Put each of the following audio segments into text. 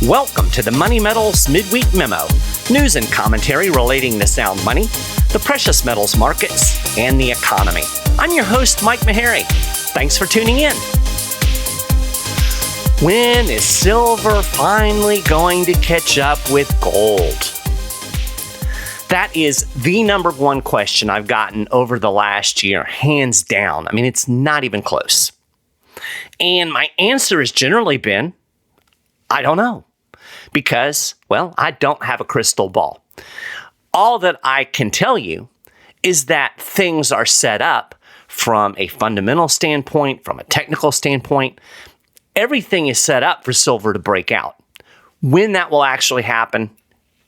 Welcome to the Money Metals Midweek Memo, news and commentary relating to sound money, the precious metals markets, and the economy. I'm your host, Mike Maharrey. Thanks for tuning in. When is silver finally going to catch up with gold? That is the number one question I've gotten over the last year, hands down. I mean, it's not even close. And my answer has generally been, I don't know. Because, well, I don't have a crystal ball. All that I can tell you is that things are set up from a fundamental standpoint, from a technical standpoint. Everything is set up for silver to break out. When that will actually happen,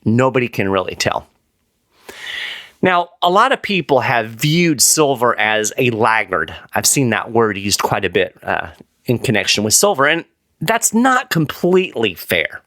nobody can really tell. Now, a lot of people have viewed silver as a laggard. I've seen that word used quite a bit in connection with silver, and that's not completely fair.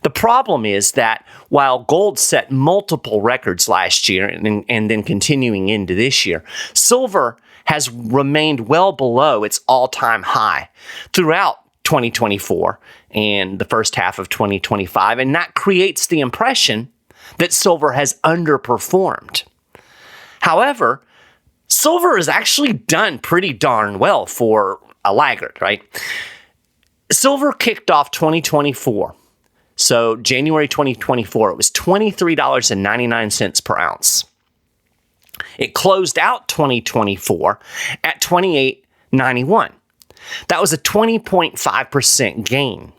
The problem is that while gold set multiple records last year and then continuing into this year, silver has remained well below its all-time high throughout 2024 and the first half of 2025, and that creates the impression that silver has underperformed. However, silver has actually done pretty darn well for a laggard, right? Silver kicked off 2024. So January 2024, it was $23.99 per ounce. It closed out 2024 at $28.91. That was a 20.5% gain.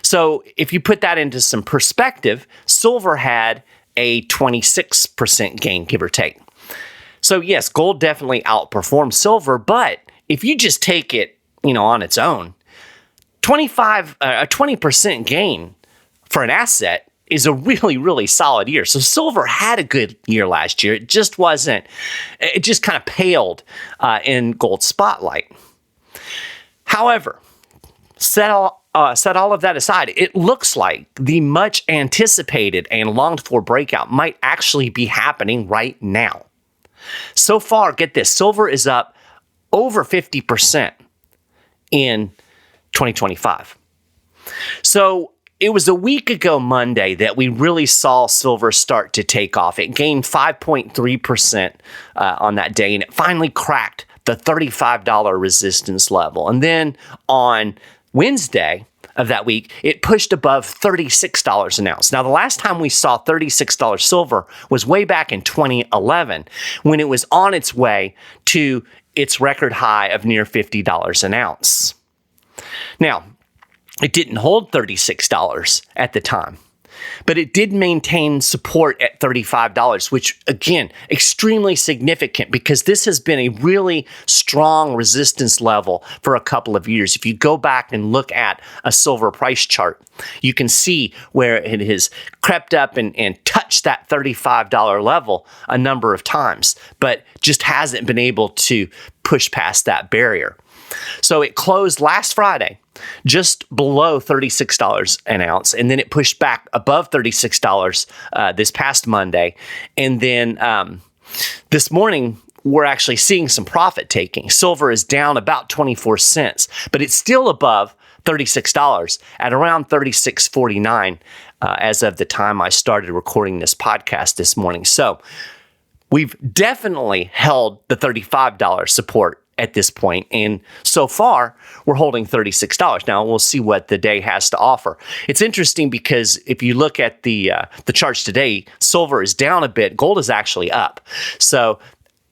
So if you put that into some perspective, silver had a 26% gain, give or take. So yes, gold definitely outperformed silver, but if you just take it, on its own, a 20% gain for an asset is a really, really solid year. So silver had a good year last year. It just kind of paled in gold's spotlight. However, set all of that aside, it looks like the much anticipated and longed for breakout might actually be happening right now. So far, get this, silver is up over 50% in 2025. So it was a week ago Monday that we really saw silver start to take off. It gained 5.3% on that day, and it finally cracked the $35 resistance level. And then on Wednesday of that week, it pushed above $36 an ounce. Now, the last time we saw $36 silver was way back in 2011, when it was on its way to its record high of near $50 an ounce. Now, it didn't hold $36 at the time, but it did maintain support at $35, which, again, extremely significant because this has been a really strong resistance level for a couple of years. If you go back and look at a silver price chart, you can see where it has crept up and touched that $35 level a number of times, but just hasn't been able to push past that barrier. So it closed last Friday just below $36 an ounce, and then it pushed back above $36 this past Monday. And then this morning, we're actually seeing some profit taking. Silver is down about 24 cents, but it's still above $36 at around $36.49 as of the time I started recording this podcast this morning. So we've definitely held the $35 support at this point, and so far we're holding $36. Now we'll see what the day has to offer. It's interesting because if you look at the charts today, silver is down a bit, gold is actually up. So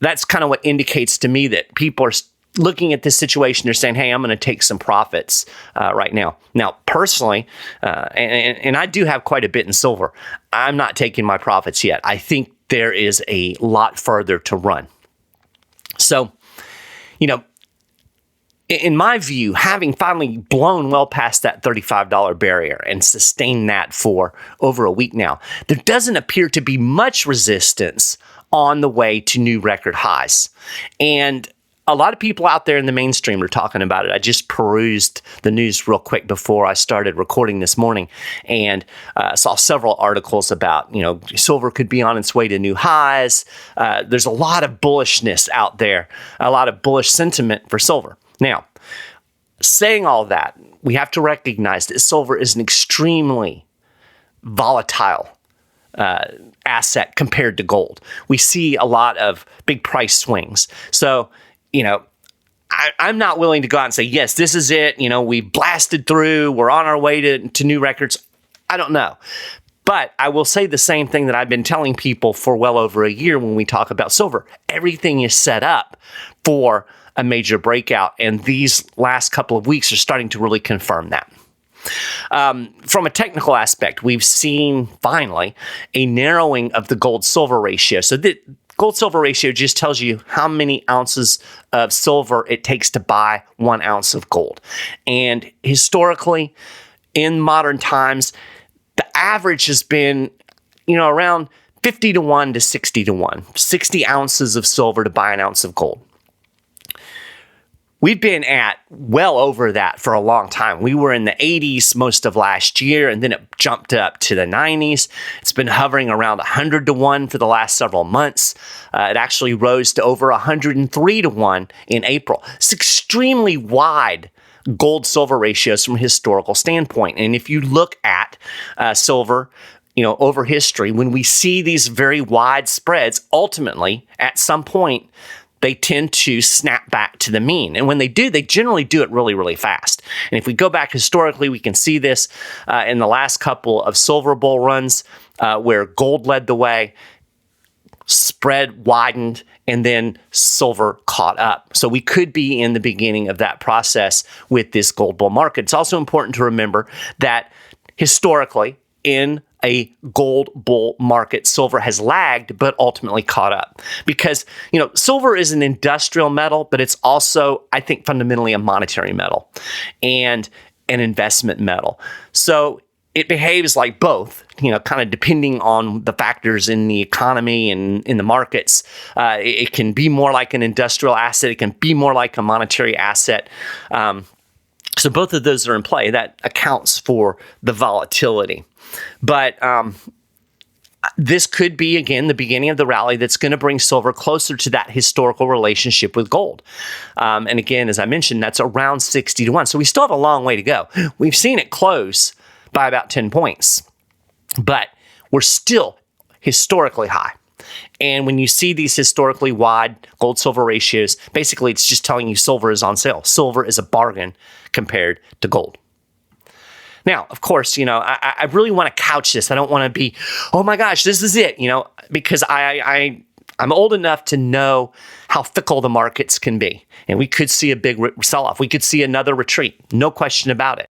that's kind of what indicates to me that people are looking at this situation. They're saying, "Hey, I'm going to take some profits right now." Now, personally, and I do have quite a bit in silver, I'm not taking my profits yet. I think there is a lot further to run. So, in my view, having finally blown well past that $35 barrier and sustained that for over a week now, there doesn't appear to be much resistance on the way to new record highs. And a lot of people out there in the mainstream are talking about it. I just perused the news real quick before I started recording this morning and saw several articles about, silver could be on its way to new highs. There's a lot of bullishness out there, a lot of bullish sentiment for silver. Now, saying all that, we have to recognize that silver is an extremely volatile asset compared to gold. We see a lot of big price swings. So, I'm not willing to go out and say, yes, this is it. We blasted through. We're on our way to new records. I don't know. But I will say the same thing that I've been telling people for well over a year when we talk about silver. Everything is set up for a major breakout, and these last couple of weeks are starting to really confirm that. From a technical aspect, we've seen finally a narrowing of the gold-silver ratio. So the gold-silver ratio just tells you how many ounces of silver it takes to buy 1 ounce of gold. And historically, in modern times, the average has been, around 50 to 1 to 60 to 1, 60 ounces of silver to buy an ounce of gold. We've been at well over that for a long time. We were in the 80s most of last year, and then it jumped up to the 90s. It's been hovering around 100 to 1 for the last several months. It actually rose to over 103 to 1 in April. It's extremely wide gold-silver ratios from a historical standpoint. And if you look at silver, over history, when we see these very wide spreads, ultimately, at some point, they tend to snap back to the mean. And when they do, they generally do it really, really fast. And if we go back historically, we can see this in the last couple of silver bull runs where gold led the way, spread widened, and then silver caught up. So we could be in the beginning of that process with this gold bull market. It's also important to remember that historically, in a gold bull market, silver has lagged, but ultimately caught up. Because, silver is an industrial metal, but it's also, I think, fundamentally a monetary metal and an investment metal. So it behaves like both, kind of depending on the factors in the economy and in the markets. It can be more like an industrial asset. It can be more like a monetary asset. So both of those are in play. That accounts for the volatility. But this could be, again, the beginning of the rally that's going to bring silver closer to that historical relationship with gold. And again, as I mentioned, that's around 60 to 1. So we still have a long way to go. We've seen it close by about 10 points, but we're still historically high. And when you see these historically wide gold-silver ratios, basically it's just telling you silver is on sale. Silver is a bargain compared to gold. Now, of course, I really want to couch this. I don't want to be, oh my gosh, this is it, because I'm old enough to know how fickle the markets can be. And we could see a big sell-off. We could see another retreat. No question about it.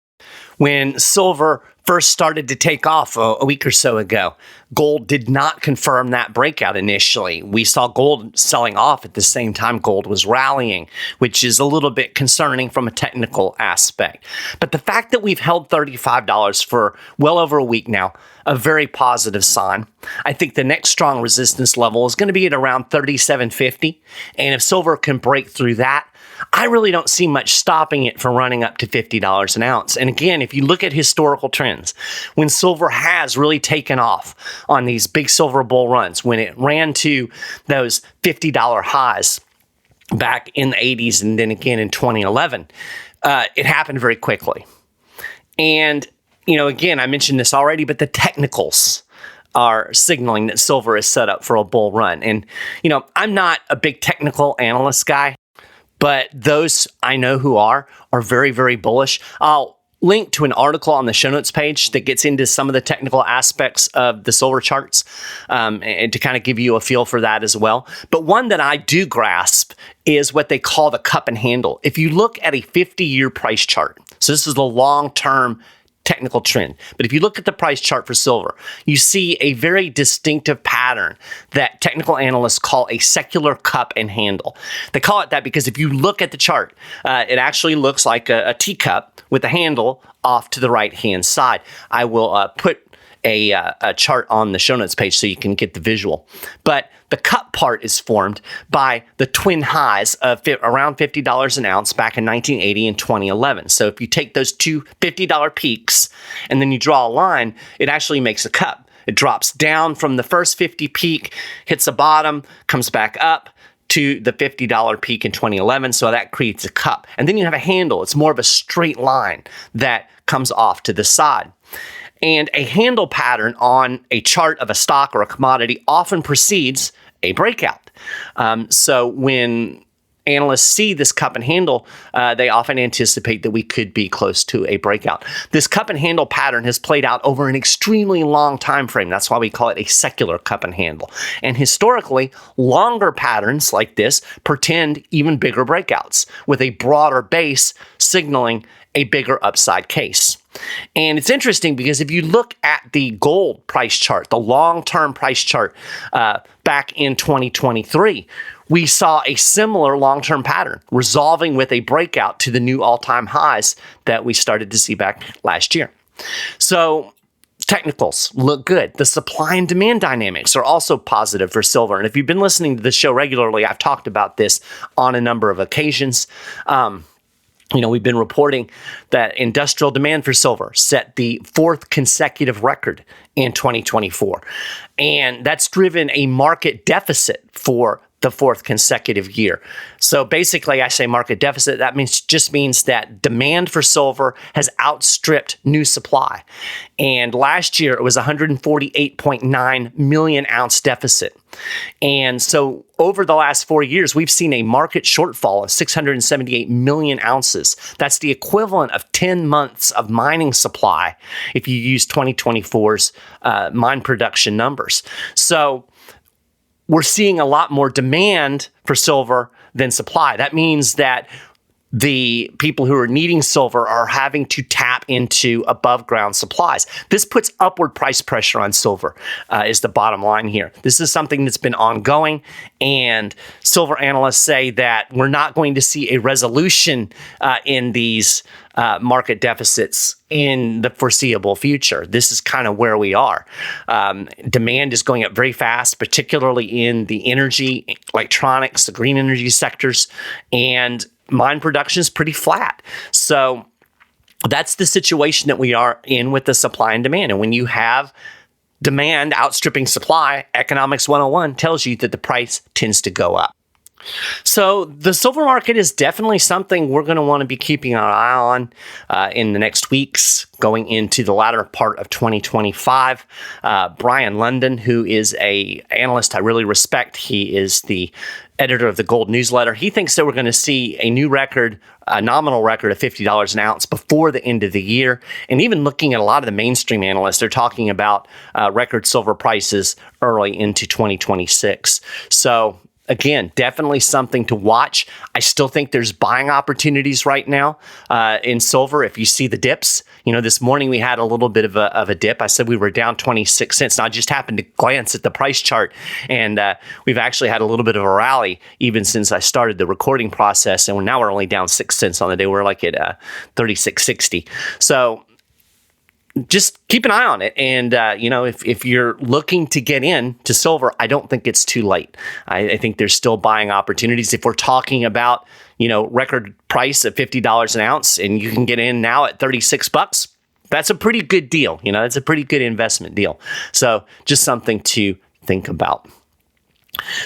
When silver first started to take off a week or so ago, gold did not confirm that breakout initially. We saw gold selling off at the same time gold was rallying, which is a little bit concerning from a technical aspect. But the fact that we've held $35 for well over a week now, a very positive sign. I think the next strong resistance level is going to be at around $37.50. And if silver can break through that, I really don't see much stopping it from running up to $50 an ounce. And again, if you look at historical trends, when silver has really taken off on these big silver bull runs, when it ran to those $50 highs back in the 80s and then again in 2011, it happened very quickly. And, again, I mentioned this already, but the technicals are signaling that silver is set up for a bull run. And, I'm not a big technical analyst guy, but those I know who are very, very bullish. I'll link to an article on the show notes page that gets into some of the technical aspects of the silver charts and to kind of give you a feel for that as well. But one that I do grasp is what they call the cup and handle. If you look at a 50-year price chart, so this is the long-term technical trend. But if you look at the price chart for silver, you see a very distinctive pattern that technical analysts call a secular cup and handle. They call it that because if you look at the chart, it actually looks like a teacup with a handle off to the right-hand side. I will put a chart on the show notes page so you can get the visual. But the cup part is formed by the twin highs of around $50 an ounce back in 1980 and 2011. So if you take those two $50 peaks and then you draw a line, it actually makes a cup. It drops down from the first 50 peak, hits the bottom, comes back up, to the $50 peak in 2011. So that creates a cup. And then you have a handle. It's more of a straight line that comes off to the side. And a handle pattern on a chart of a stock or a commodity often precedes a breakout. So when analysts see this cup and handle, they often anticipate that we could be close to a breakout. This cup and handle pattern has played out over an extremely long time frame. That's why we call it a secular cup and handle. And historically, longer patterns like this portend even bigger breakouts with a broader base signaling a bigger upside case. And it's interesting because if you look at the gold price chart, the long-term price chart back in 2023, we saw a similar long-term pattern resolving with a breakout to the new all-time highs that we started to see back last year. So technicals look good. The supply and demand dynamics are also positive for silver. And if you've been listening to the show regularly, I've talked about this on a number of occasions. We've been reporting that industrial demand for silver set the fourth consecutive record in 2024. And that's driven a market deficit for the fourth consecutive year. So basically, I say market deficit, that just means that demand for silver has outstripped new supply. And last year, it was 148.9 million ounce deficit. And so over the last 4 years, we've seen a market shortfall of 678 million ounces. That's the equivalent of 10 months of mining supply if you use 2024's mine production numbers. So we're seeing a lot more demand for silver than supply. That means that the people who are needing silver are having to tap into above ground supplies. This puts upward price pressure on silver, is the bottom line here. This is something that's been ongoing, and silver analysts say that we're not going to see a resolution in these market deficits in the foreseeable future. This is kind of where we are. Demand is going up very fast, particularly in the energy, electronics, the green energy sectors, and mine production is pretty flat. So that's the situation that we are in with the supply and demand. And when you have demand outstripping supply, Economics 101 tells you that the price tends to go up. So the silver market is definitely something we're going to want to be keeping an eye on in the next weeks, going into the latter part of 2025. Brian London, who is an analyst I really respect, he is the editor of the Gold Newsletter. He thinks that we're going to see a new record, a nominal record of $50 an ounce before the end of the year. And even looking at a lot of the mainstream analysts, they're talking about record silver prices early into 2026. So again, definitely something to watch. I still think there's buying opportunities right now in silver. If you see the dips, this morning we had a little bit of a dip. I said we were down 26 cents. Now I just happened to glance at the price chart, and we've actually had a little bit of a rally even since I started the recording process. And now we're only down 6 cents on the day. We're like at 36.60. So just keep an eye on it. And, if you're looking to get into silver, I don't think it's too late. I think there's still buying opportunities. If we're talking about, record price of $50 an ounce and you can get in now at $36, that's a pretty good deal. It's a pretty good investment deal. So just something to think about.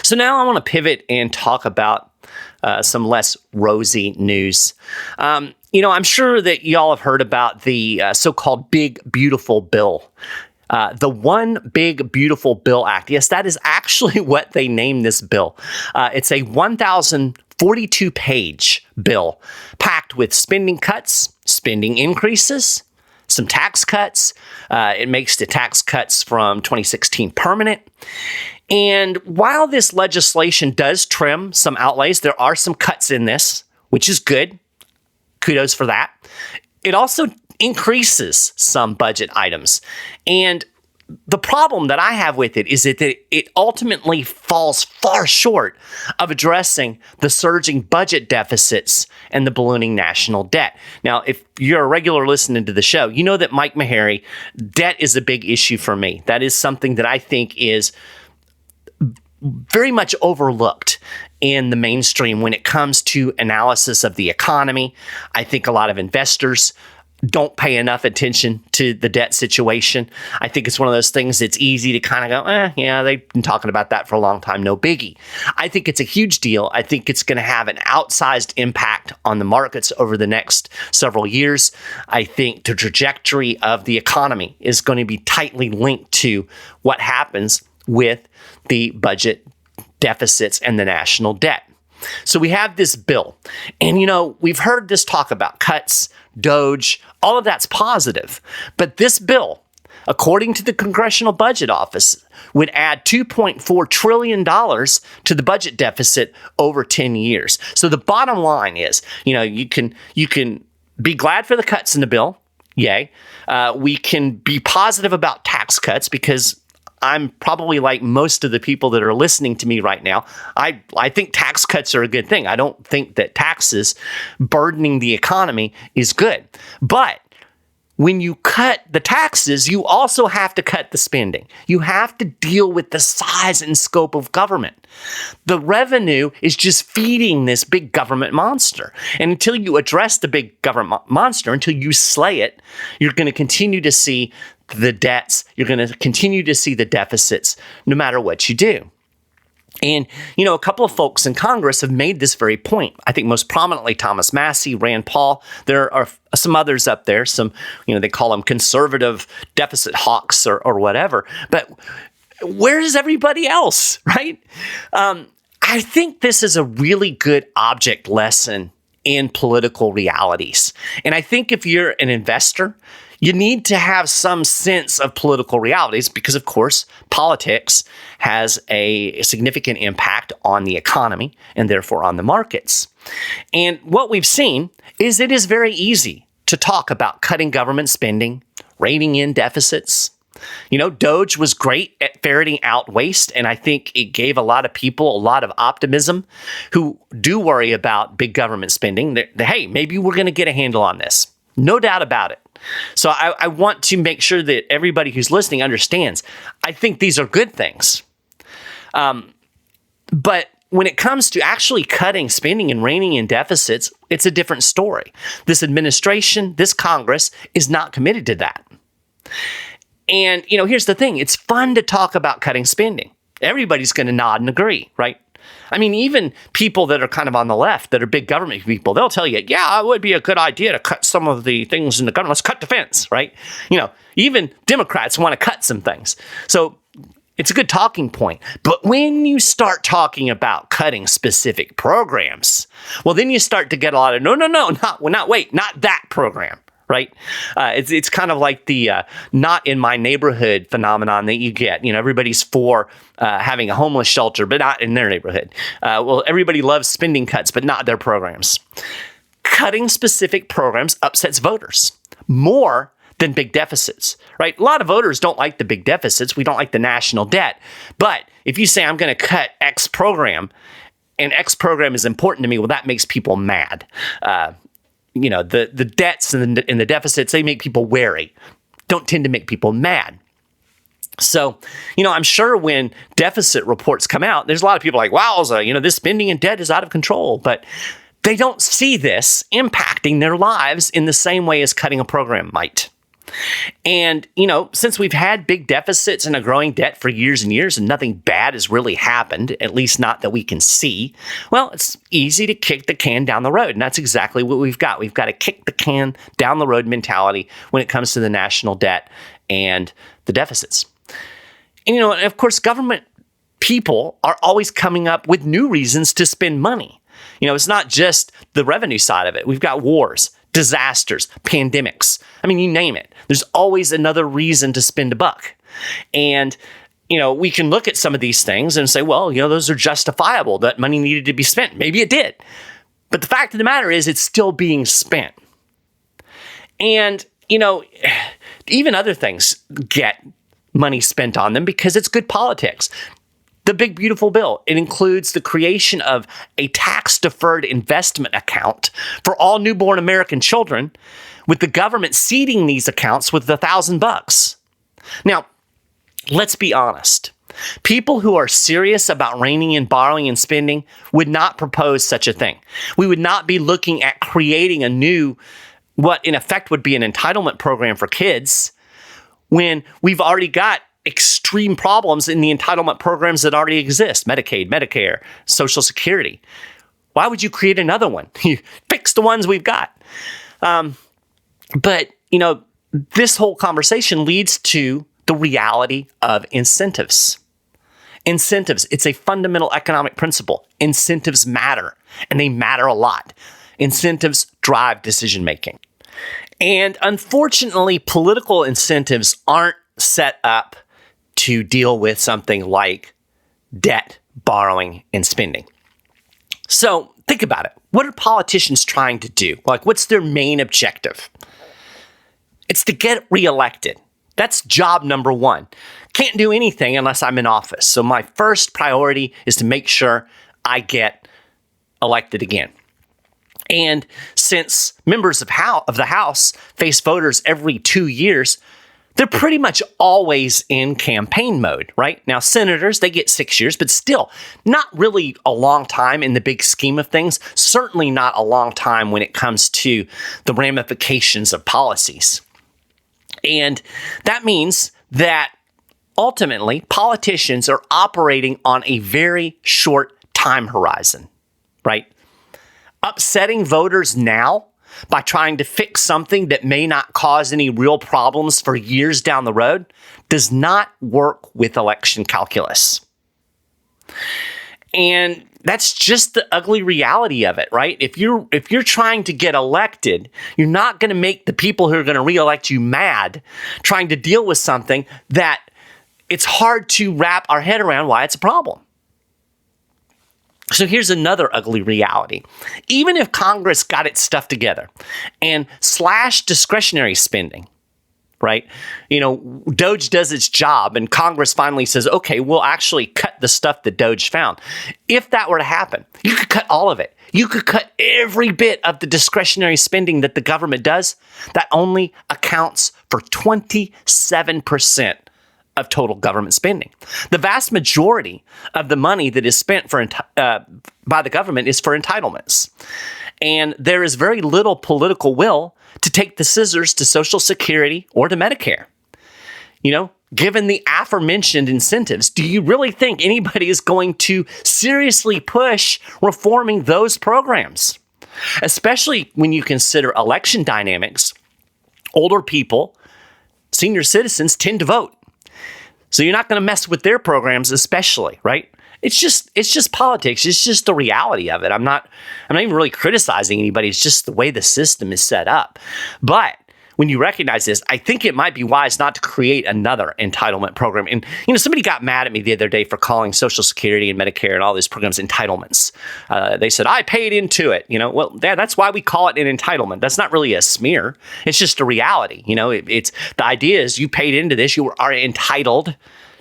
So now I want to pivot and talk about some less rosy news. I'm sure that y'all have heard about the so-called Big Beautiful Bill. The One Big Beautiful Bill Act. Yes, that is actually what they named this bill. It's a 1,042-page bill packed with spending cuts, spending increases, some tax cuts. It makes the tax cuts from 2016 permanent. And while this legislation does trim some outlays, there are some cuts in this, which is good. Kudos for that. It also increases some budget items. And the problem that I have with it is that it ultimately falls far short of addressing the surging budget deficits and the ballooning national debt. Now, if you're a regular listener to the show, you know that Mike Maharrey, debt is a big issue for me. That is something that I think is very much overlooked in the mainstream when it comes to analysis of the economy. I think a lot of investors don't pay enough attention to the debt situation. I think it's one of those things that's easy to kind of go, yeah, they've been talking about that for a long time, no biggie. I think it's a huge deal. I think it's going to have an outsized impact on the markets over the next several years. I think the trajectory of the economy is going to be tightly linked to what happens with the budget deficits and the national debt. So we have this bill, and we've heard this talk about cuts, Doge, all of that's positive. But this bill, according to the Congressional Budget Office, would add $2.4 trillion to the budget deficit over 10 years. So the bottom line is, you can be glad for the cuts in the bill. Yay. We can be positive about tax cuts because I'm probably like most of the people that are listening to me right now. I think tax cuts are a good thing. I don't think that taxes burdening the economy is good. But when you cut the taxes, you also have to cut the spending. You have to deal with the size and scope of government. The revenue is just feeding this big government monster. And until you address the big government monster, until you slay it, you're going to continue to see the debts, you're going to continue to see the deficits no matter what you do. And, a couple of folks in Congress have made this very point. I think most prominently Thomas Massie, Rand Paul. There are some others up there, they call them conservative deficit hawks or whatever. But where is everybody else, right? I think this is a really good object lesson in political realities. And I think if you're an investor, you need to have some sense of political realities because, of course, politics has a significant impact on the economy and therefore on the markets. And what we've seen is it is very easy to talk about cutting government spending, reining in deficits. Doge was great at ferreting out waste, and I think it gave a lot of people a lot of optimism who do worry about big government spending. Hey, maybe we're going to get a handle on this. No doubt about it. So I want to make sure that everybody who's listening understands. I think these are good things. But when it comes to actually cutting spending and reining in deficits, it's a different story. This administration, this Congress is not committed to that. And, here's the thing. It's fun to talk about cutting spending. Everybody's going to nod and agree, right? I mean, even people that are kind of on the left, that are big government people, they'll tell you, yeah, it would be a good idea to cut some of the things in the government. Let's cut defense, right? Even Democrats want to cut some things. So it's a good talking point. But when you start talking about cutting specific programs, well, then you start to get a lot of, not that program. Right? It's kind of like the not in my neighborhood phenomenon that you get. Everybody's for having a homeless shelter, but not in their neighborhood. Everybody loves spending cuts, but not their programs. Cutting specific programs upsets voters more than big deficits, right? A lot of voters don't like the big deficits. We don't like the national debt. But if you say, I'm going to cut X program, and X program is important to me, well, that makes people mad. The debts and the deficits, they make people wary, don't tend to make people mad. So, I'm sure when deficit reports come out, there's a lot of people like, wow, this spending and debt is out of control. But they don't see this impacting their lives in the same way as cutting a program might. And, since we've had big deficits and a growing debt for years and years and nothing bad has really happened, at least not that we can see, well, it's easy to kick the can down the road. And that's exactly what we've got. We've got a kick the can down the road mentality when it comes to the national debt and the deficits. And, of course, government people are always coming up with new reasons to spend money. It's not just the revenue side of it. We've got wars, disasters, pandemics. I mean, you name it. There's always another reason to spend a buck. And, we can look at some of these things and say, well, those are justifiable. That money needed to be spent. Maybe it did. But the fact of the matter is it's still being spent. And, even other things get money spent on them because it's good politics. The big, beautiful bill, it includes the creation of a tax-deferred investment account for all newborn American children, with the government seeding these accounts with $1,000. Now, let's be honest. People who are serious about reining in borrowing and spending would not propose such a thing. We would not be looking at creating a new what in effect would be an entitlement program for kids when we've already got extreme problems in the entitlement programs that already exist, Medicaid, Medicare, Social Security. Why would you create another one? You fix the ones we've got. But, this whole conversation leads to the reality of incentives. Incentives, it's a fundamental economic principle. Incentives matter, and they matter a lot. Incentives drive decision-making. And unfortunately, political incentives aren't set up to deal with something like debt, borrowing, and spending. So think about it. What are politicians trying to do? What's their main objective? It's to get reelected. That's job number one. Can't do anything unless I'm in office. So my first priority is to make sure I get elected again. And since members of the House face voters every 2 years, they're pretty much always in campaign mode, right? Now, senators, they get 6 years, but still not really a long time in the big scheme of things. Certainly not a long time when it comes to the ramifications of policies. And that means that ultimately politicians are operating on a very short time horizon, right? Upsetting voters now by trying to fix something that may not cause any real problems for years down the road does not work with election calculus. And that's just the ugly reality of it, right? If you're trying to get elected, you're not going to make the people who are going to reelect you mad trying to deal with something that it's hard to wrap our head around why it's a problem. So here's another ugly reality. Even if Congress got its stuff together and slashed discretionary spending, right? Doge does its job and Congress finally says, okay, we'll actually cut the stuff that Doge found. If that were to happen, you could cut all of it. You could cut every bit of the discretionary spending that the government does. That only accounts for 27% of total government spending. The vast majority of the money that is spent by the government is for entitlements. And there is very little political will to take the scissors to Social Security or to Medicare. Given the aforementioned incentives, do you really think anybody is going to seriously push reforming those programs? Especially when you consider election dynamics, older people, senior citizens tend to vote. So you're not going to mess with their programs, especially, right? It's just politics. It's just the reality of it. I'm not even really criticizing anybody. It's just the way the system is set up. But when you recognize this, I think it might be wise not to create another entitlement program. And, somebody got mad at me the other day for calling Social Security and Medicare and all these programs entitlements. They said, I paid into it. Well, that's why we call it an entitlement. That's not really a smear. It's just a reality. It's the idea is you paid into this. You are entitled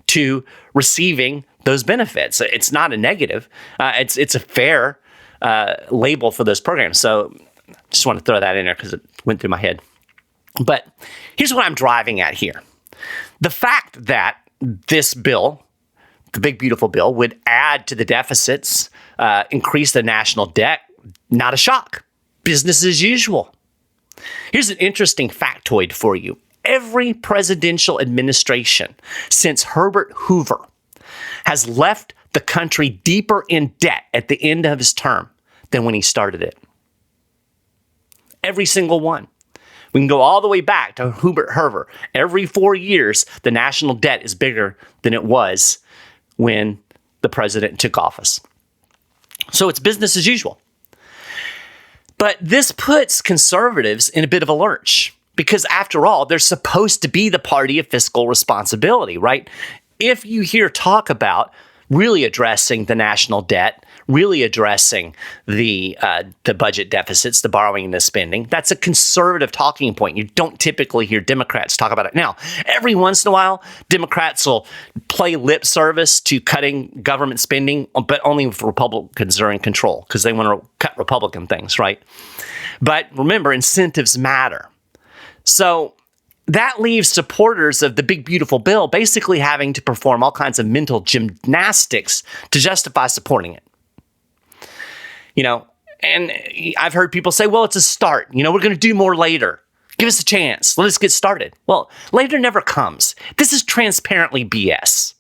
to receiving those benefits. It's not a negative. It's a fair label for those programs. So just want to throw that in there because it went through my head. But here's what I'm driving at here. The fact that this bill, the big, beautiful bill, would add to the deficits, increase the national debt, not a shock. Business as usual. Here's an interesting factoid for you. Every presidential administration since Herbert Hoover has left the country deeper in debt at the end of his term than when he started it. Every single one. We can go all the way back to Hoover. Every 4 years, the national debt is bigger than it was when the president took office. So it's business as usual. But this puts conservatives in a bit of a lurch because, after all, they're supposed to be the party of fiscal responsibility, right? If you hear talk about really addressing the national debt, really addressing the budget deficits, the borrowing and the spending, that's a conservative talking point. You don't typically hear Democrats talk about it. Now, every once in a while, Democrats will play lip service to cutting government spending, but only if Republicans are in control because they want to cut Republican things, right? But remember, incentives matter. So that leaves supporters of the big, beautiful bill basically having to perform all kinds of mental gymnastics to justify supporting it. And I've heard people say, well, it's a start. We're going to do more later. Give us a chance. Let us get started. Well, later never comes. This is transparently BS.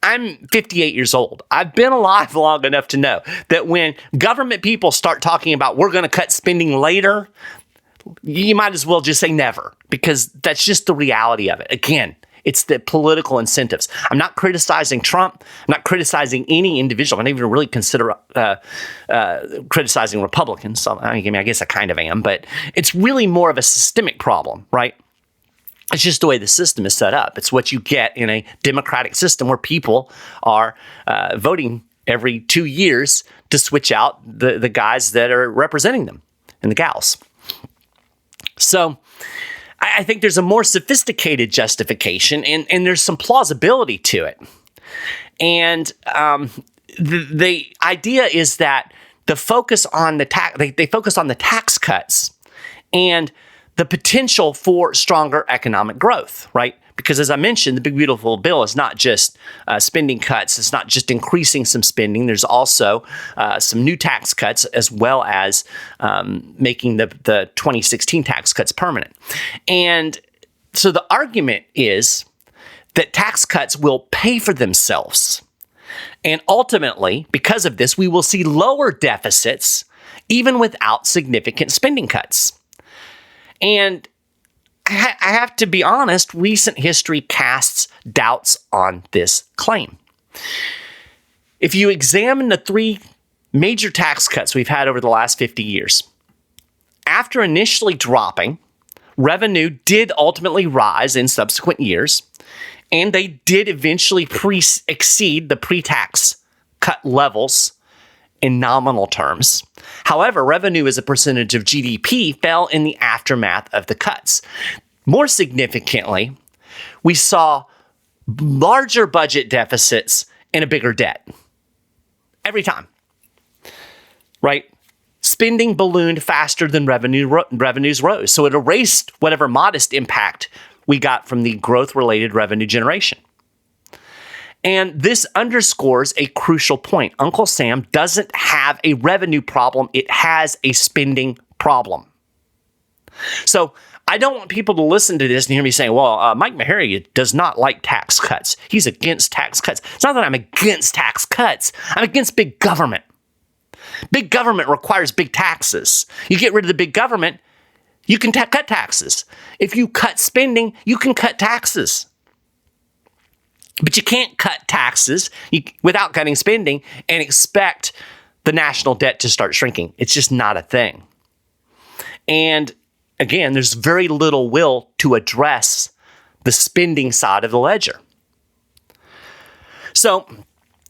I'm 58 years old. I've been alive long enough to know that when government people start talking about we're going to cut spending later, you might as well just say never, because that's just the reality of it. Again, it's the political incentives. I'm not criticizing Trump. I'm not criticizing any individual. I don't even really consider criticizing Republicans. So, I guess I kind of am, but it's really more of a systemic problem, right? It's just the way the system is set up. It's what you get in a democratic system where people are voting every 2 years to switch out the guys that are representing them and the gals. So I think there's a more sophisticated justification and there's some plausibility to it. And the idea is that the focus on they focus on the tax cuts and the potential for stronger economic growth, right? Because as I mentioned, the big beautiful bill is not just spending cuts. It's not just increasing some spending. There's also some new tax cuts as well as making the 2016 tax cuts permanent. And so the argument is that tax cuts will pay for themselves. And ultimately, because of this, we will see lower deficits even without significant spending cuts. And I have to be honest, recent history casts doubts on this claim. If you examine the 3 major tax cuts we've had over the last 50 years, after initially dropping, revenue did ultimately rise in subsequent years, and they did eventually exceed the pre-tax cut levels in nominal terms. However, revenue as a percentage of GDP fell in the aftermath of the cuts. More significantly, we saw larger budget deficits and a bigger debt. Every time, right? Spending ballooned faster than revenues rose. So it erased whatever modest impact we got from the growth-related revenue generation. And this underscores a crucial point. Uncle Sam doesn't have a revenue problem. It has a spending problem. So I don't want people to listen to this and hear me saying, well, Mike Maharrey does not like tax cuts. He's against tax cuts. It's not that I'm against tax cuts. I'm against big government. Big government requires big taxes. You get rid of the big government, you can cut taxes. If you cut spending, you can cut taxes. But you can't cut taxes without cutting spending and expect the national debt to start shrinking. It's just not a thing. And again, there's very little will to address the spending side of the ledger. So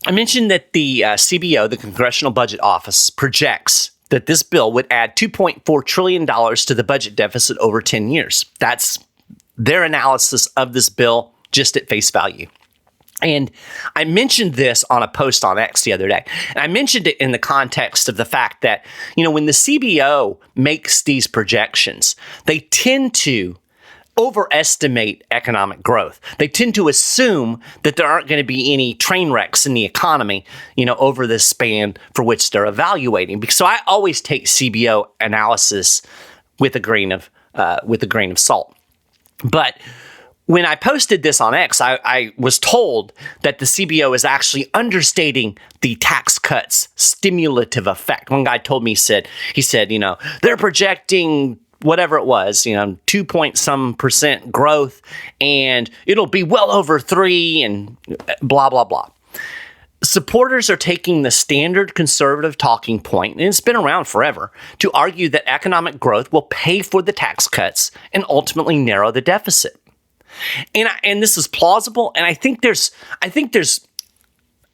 I mentioned that the CBO, the Congressional Budget Office, projects that this bill would add $2.4 trillion to the budget deficit over 10 years. That's their analysis of this bill just at face value. And I mentioned this on a post on X the other day. And I mentioned it in the context of the fact that, when the CBO makes these projections, they tend to overestimate economic growth. They tend to assume that there aren't going to be any train wrecks in the economy, over this span for which they're evaluating. So I always take CBO analysis with a grain of salt. But when I posted this on X, I was told that the CBO is actually understating the tax cuts' stimulative effect. One guy told me, he said, they're projecting whatever it was, 2-point-some% growth, and it'll be well over 3 and blah, blah, blah. Supporters are taking the standard conservative talking point, and it's been around forever, to argue that economic growth will pay for the tax cuts and ultimately narrow the deficit. And this is plausible, and I think there's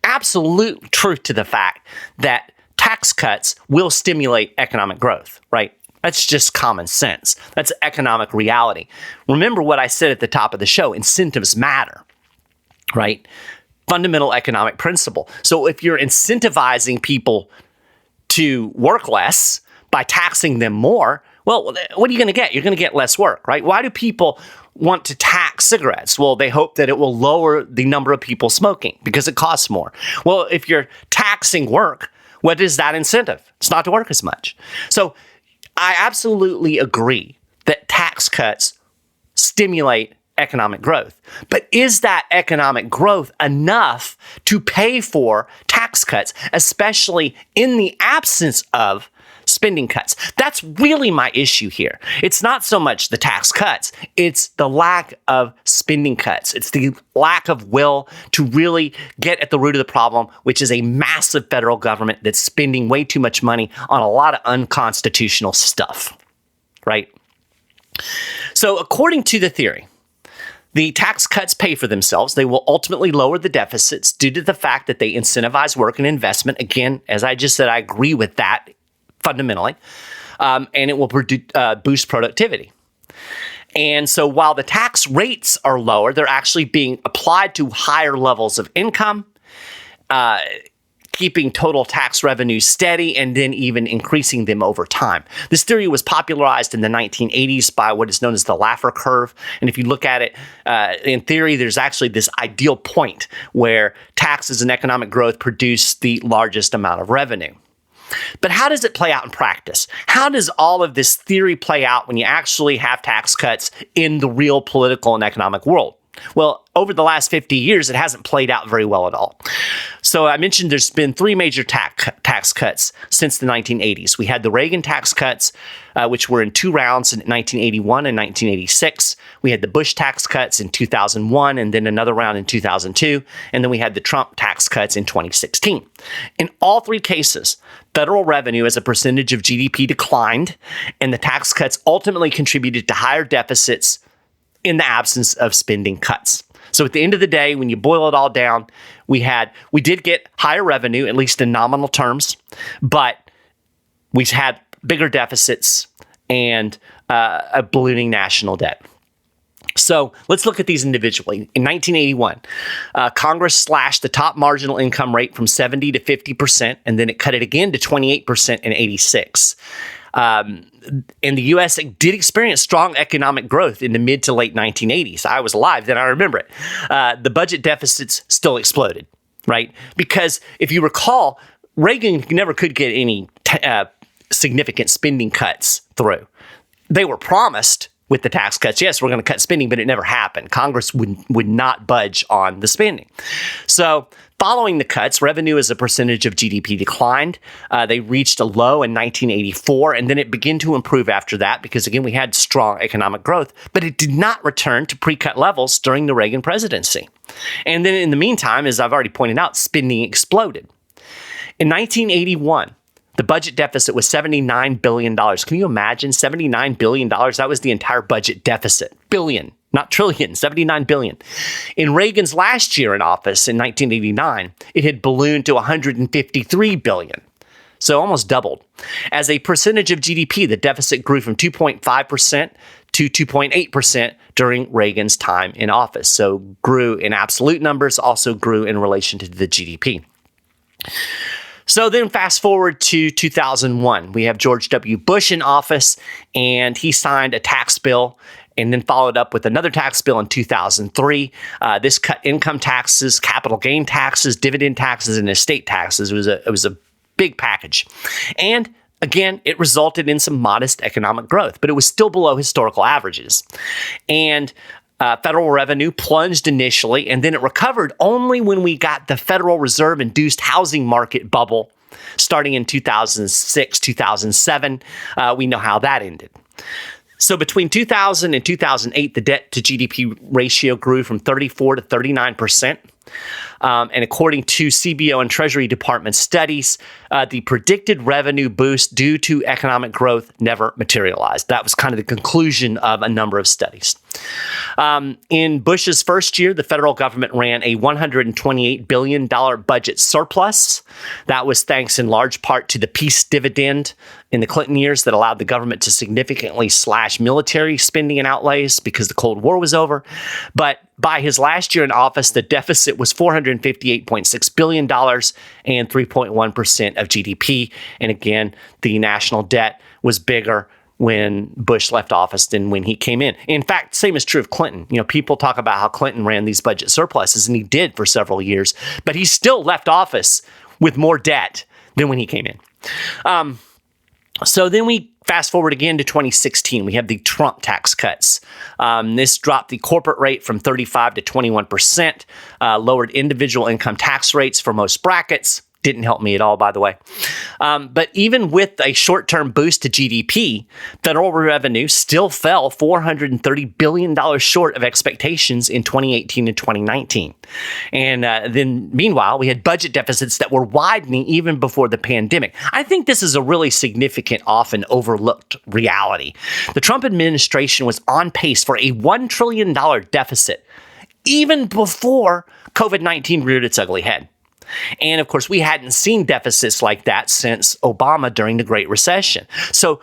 absolute truth to the fact that tax cuts will stimulate economic growth, right? That's just common sense. That's economic reality. Remember what I said at the top of the show, incentives matter, right? Fundamental economic principle. So if you're incentivizing people to work less by taxing them more, well, what are you going to get? You're going to get less work, right? Why do people want to tax cigarettes? Well, they hope that it will lower the number of people smoking because it costs more. Well, if you're taxing work, What is that incentive? It's not to work as much. So I absolutely agree that tax cuts stimulate economic growth. But is that economic growth enough to pay for tax cuts, especially in the absence of spending cuts? That's really my issue here. It's not so much the tax cuts, it's the lack of spending cuts. It's the lack of will to really get at the root of the problem, which is a massive federal government that's spending way too much money on a lot of unconstitutional stuff, right? So according to the theory, the tax cuts pay for themselves. They will ultimately lower the deficits due to the fact that they incentivize work and investment. Again, as I just said, I agree with that fundamentally, and it will boost productivity. And so while the tax rates are lower, they're actually being applied to higher levels of income, keeping total tax revenue steady and then even increasing them over time. This theory was popularized in the 1980s by what is known as the Laffer curve. And if you look at it in theory, there's actually this ideal point where taxes and economic growth produce the largest amount of revenue. But how does it play out in practice? How does all of this theory play out when you actually have tax cuts in the real political and economic world? Well, over the last 50 years, it hasn't played out very well at all. So I mentioned there's been three major tax cuts since the 1980s. We had the Reagan tax cuts, which were in two rounds in 1981 and 1986. We had the Bush tax cuts in 2001 and then another round in 2002. And then we had the Trump tax cuts in 2016. In all three cases, federal revenue as a percentage of GDP declined, and the tax cuts ultimately contributed to higher deficits in the absence of spending cuts. So at the end of the day, when you boil it all down, we did get higher revenue, at least in nominal terms, but we had bigger deficits and a ballooning national debt. So let's look at these individually. In 1981, Congress slashed the top marginal income rate from 70 to 50%, and then it cut it again to 28% in 86. And the U.S. did experience strong economic growth in the mid to late 1980s. I was alive then, I remember it. The budget deficits still exploded, right? Because if you recall, Reagan never could get any significant spending cuts through. They were promised with the tax cuts. Yes, we're going to cut spending, but it never happened. Congress would not budge on the spending. So following the cuts, revenue as a percentage of GDP declined. They reached a low in 1984, and then it began to improve after that because, again, we had strong economic growth, but it did not return to pre-cut levels during the Reagan presidency. And then in the meantime, as I've already pointed out, spending exploded. In 1981, the budget deficit was $79 billion. Can you imagine $79 billion? That was the entire budget deficit. Billion, not trillion, $79 billion. In Reagan's last year in office in 1989, it had ballooned to $153 billion. So almost doubled. As a percentage of GDP, the deficit grew from 2.5% to 2.8% during Reagan's time in office. So grew in absolute numbers, also grew in relation to the GDP. So then fast forward to 2001, we have George W. Bush in office, and he signed a tax bill and then followed up with another tax bill in 2003. This cut income taxes, capital gain taxes, dividend taxes, and estate taxes. It was a big package. And again, it resulted in some modest economic growth, but it was still below historical averages. And federal revenue plunged initially, and then it recovered only when we got the Federal Reserve-induced housing market bubble starting in 2006, 2007. We know how that ended. So between 2000 and 2008, the debt to GDP ratio grew from 34 to 39%. And according to CBO and Treasury Department studies, the predicted revenue boost due to economic growth never materialized. That was kind of the conclusion of a number of studies. In Bush's first year, the federal government ran a $128 billion budget surplus. That was thanks in large part to the peace dividend in the Clinton years that allowed the government to significantly slash military spending and outlays because the Cold War was over. But by his last year in office, the deficit was $458.6 billion and 3.1% of GDP. And again, the national debt was bigger when Bush left office than when he came in. In fact, same is true of Clinton. You know, people talk about how Clinton ran these budget surpluses, and he did for several years, but he still left office with more debt than when he came in. So then we fast forward again to 2016. We have the Trump tax cuts. This dropped the corporate rate from 35 to 21%, lowered individual income tax rates for most brackets. Didn't help me at all, by the way. But even with a short-term boost to GDP, federal revenue still fell $430 billion short of expectations in 2018 and 2019. And then meanwhile, we had budget deficits that were widening even before the pandemic. I think this is a really significant, often overlooked reality. The Trump administration was on pace for a $1 trillion deficit even before COVID-19 reared its ugly head. And of course, we hadn't seen deficits like that since Obama during the Great Recession. So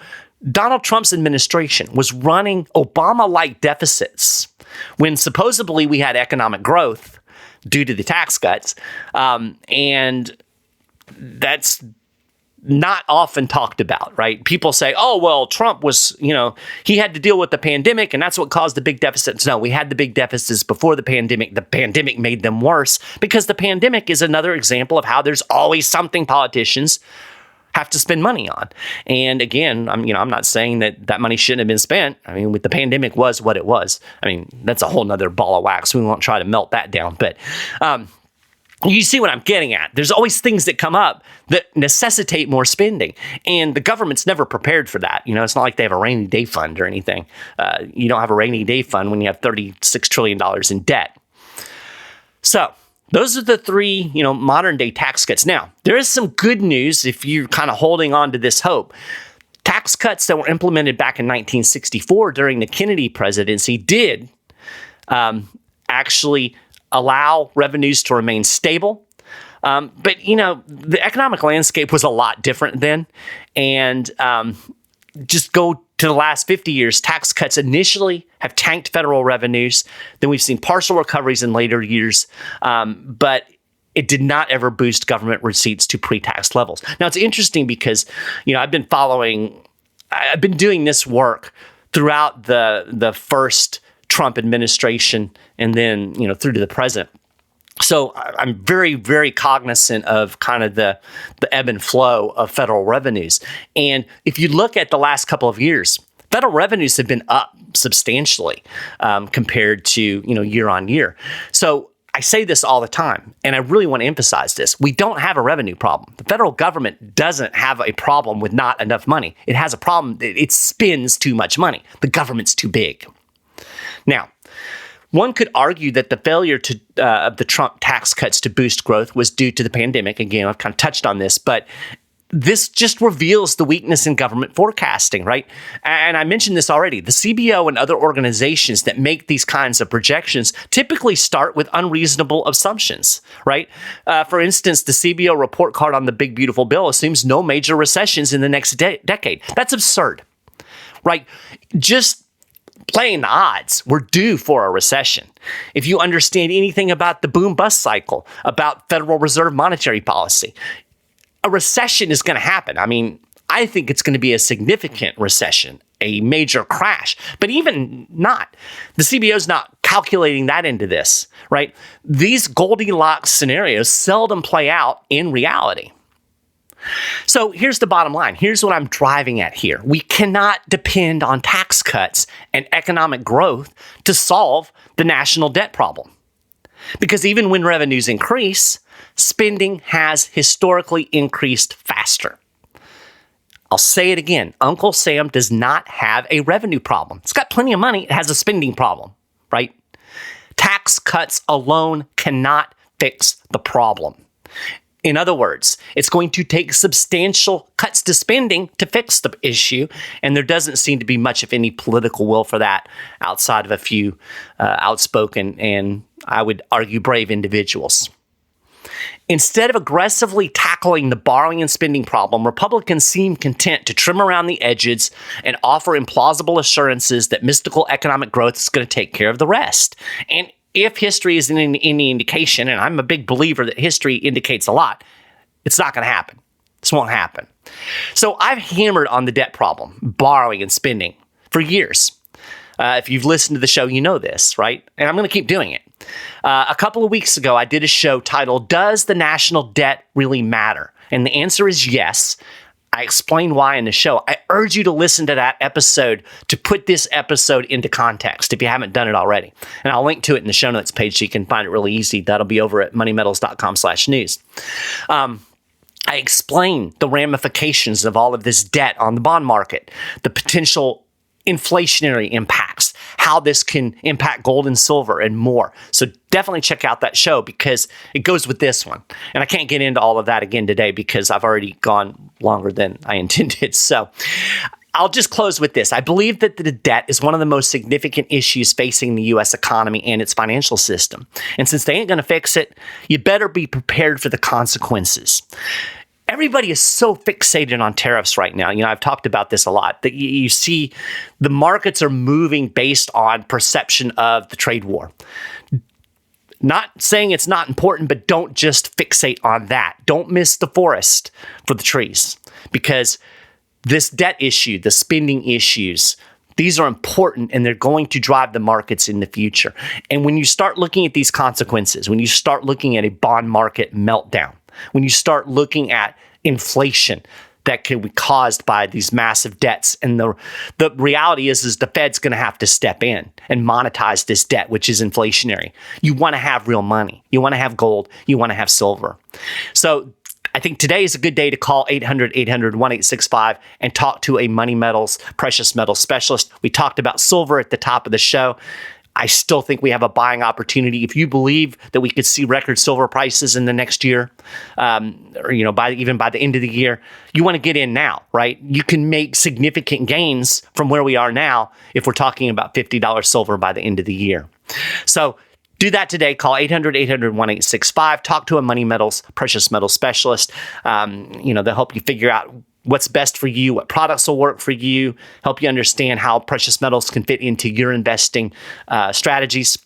Donald Trump's administration was running Obama-like deficits when supposedly we had economic growth due to the tax cuts. And that's not often talked about, right? People say, oh, well, Trump was, he had to deal with the pandemic and that's what caused the big deficits. No, we had the big deficits before the pandemic. The pandemic made them worse because the pandemic is another example of how there's always something politicians have to spend money on. And again, I'm not saying that money shouldn't have been spent. I mean, with the pandemic was what it was. I mean, that's a whole nother ball of wax. We won't try to melt that down, but, you see what I'm getting at. There's always things that come up that necessitate more spending, and the government's never prepared for that. It's not like they have a rainy day fund or anything. You don't have a rainy day fund when you have $36 trillion in debt. So those are the three, modern day tax cuts. Now, there is some good news if you're kind of holding on to this hope. Tax cuts that were implemented back in 1964 during the Kennedy presidency did actually allow revenues to remain stable. But, the economic landscape was a lot different then. And just go to the last 50 years, tax cuts initially have tanked federal revenues. Then we've seen partial recoveries in later years. But it did not ever boost government receipts to pre-tax levels. Now, it's interesting because, I've been doing this work throughout the first Trump administration and then, through to the present. So I'm very, very cognizant of kind of the ebb and flow of federal revenues. And if you look at the last couple of years, federal revenues have been up substantially compared to, year on year. So I say this all the time, and I really want to emphasize this. We don't have a revenue problem. The federal government doesn't have a problem with not enough money. It has a problem. It spends too much money. The government's too big. Now, one could argue that the failure of the Trump tax cuts to boost growth was due to the pandemic. Again, I've kind of touched on this, but this just reveals the weakness in government forecasting, right? And I mentioned this already. The CBO and other organizations that make these kinds of projections typically start with unreasonable assumptions, right? For instance, the CBO report card on the Big Beautiful Bill assumes no major recessions in the next decade. That's absurd, right? Just playing the odds, we're due for a recession. If you understand anything about the boom-bust cycle, about Federal Reserve monetary policy, a recession is going to happen. I mean, I think it's going to be a significant recession, a major crash, but even not. The CBO is not calculating that into this, right? These Goldilocks scenarios seldom play out in reality. So here's the bottom line. Here's what I'm driving at here. We cannot depend on tax cuts and economic growth to solve the national debt problem. Because even when revenues increase, spending has historically increased faster. I'll say it again. Uncle Sam does not have a revenue problem. It's got plenty of money. It has a spending problem, right? Tax cuts alone cannot fix the problem. In other words, it's going to take substantial cuts to spending to fix the issue, and there doesn't seem to be much of any political will for that outside of a few outspoken and, I would argue, brave individuals. Instead of aggressively tackling the borrowing and spending problem, Republicans seem content to trim around the edges and offer implausible assurances that mystical economic growth is going to take care of the rest. And if history is any indication, and I'm a big believer that history indicates a lot, it's not going to happen. This won't happen. So I've hammered on the debt problem, borrowing and spending, for years. If you've listened to the show, you know this, right? And I'm going to keep doing it. A couple of weeks ago, I did a show titled, Does the National Debt Really Matter? And the answer is yes. I explain why in the show. I urge you to listen to that episode to put this episode into context if you haven't done it already. And I'll link to it in the show notes page so you can find it really easy. That'll be over at moneymetals.com/news. I explain the ramifications of all of this debt on the bond market, the potential inflationary impacts, how this can impact gold and silver, and more. So definitely check out that show because it goes with this one. And I can't get into all of that again today because I've already gone longer than I intended. So I'll just close with this. I believe that the debt is one of the most significant issues facing the U.S. economy and its financial system. And since they ain't going to fix it, you better be prepared for the consequences. Everybody is so fixated on tariffs right now. I've talked about this a lot, that you see the markets are moving based on perception of the trade war. Not saying it's not important, but don't just fixate on that. Don't miss the forest for the trees, because this debt issue, the spending issues, these are important and they're going to drive the markets in the future. And when you start looking at these consequences, when you start looking at a bond market meltdown, when you start looking at inflation that can be caused by these massive debts, and the reality is the Fed's going to have to step in and monetize this debt, which is inflationary. You want to have real money. You want to have gold. You want to have silver. So I think today is a good day to call 800-800-1865 and talk to a Money Metals, precious metals specialist. We talked about silver at the top of the show. I still think we have a buying opportunity. If you believe that we could see record silver prices in the next year, or by the end of the year, you want to get in now, right? You can make significant gains from where we are now if we're talking about $50 silver by the end of the year. So do that today. Call 800-800-1865. Talk to a Money Metals, precious metals specialist. They'll help you figure out what's best for you, what products will work for you, help you understand how precious metals can fit into your investing strategies.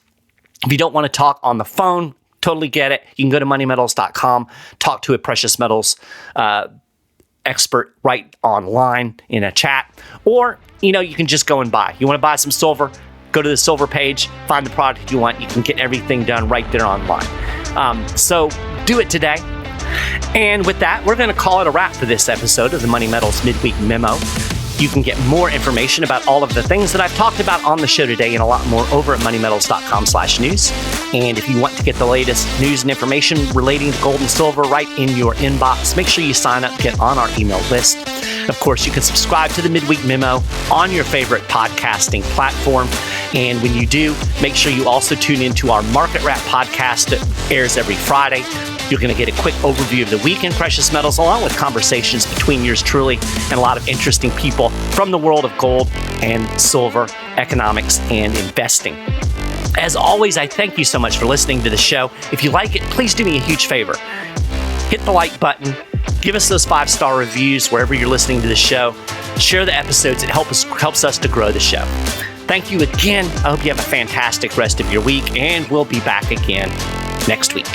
If you don't want to talk on the phone, totally get it. You can go to moneymetals.com, talk to a precious metals expert right online in a chat, or, you can just go and buy. You want to buy some silver? Go to the silver page, find the product you want. You can get everything done right there online. So do it today. And with that, we're going to call it a wrap for this episode of the Money Metals Midweek Memo. You can get more information about all of the things that I've talked about on the show today and a lot more over at moneymetals.com/news. And if you want to get the latest news and information relating to gold and silver right in your inbox, make sure you sign up, get on our email list. Of course, you can subscribe to the Midweek Memo on your favorite podcasting platform. And when you do, make sure you also tune into our Market Wrap podcast that airs every Friday. You're going to get a quick overview of the week in precious metals, along with conversations between yours truly and a lot of interesting people from the world of gold and silver, economics, and investing. As always, I thank you so much for listening to the show. If you like it, please do me a huge favor. Hit the like button. Give us those 5-star reviews wherever you're listening to the show. Share the episodes. It helps us to grow the show. Thank you again. I hope you have a fantastic rest of your week, and we'll be back again next week.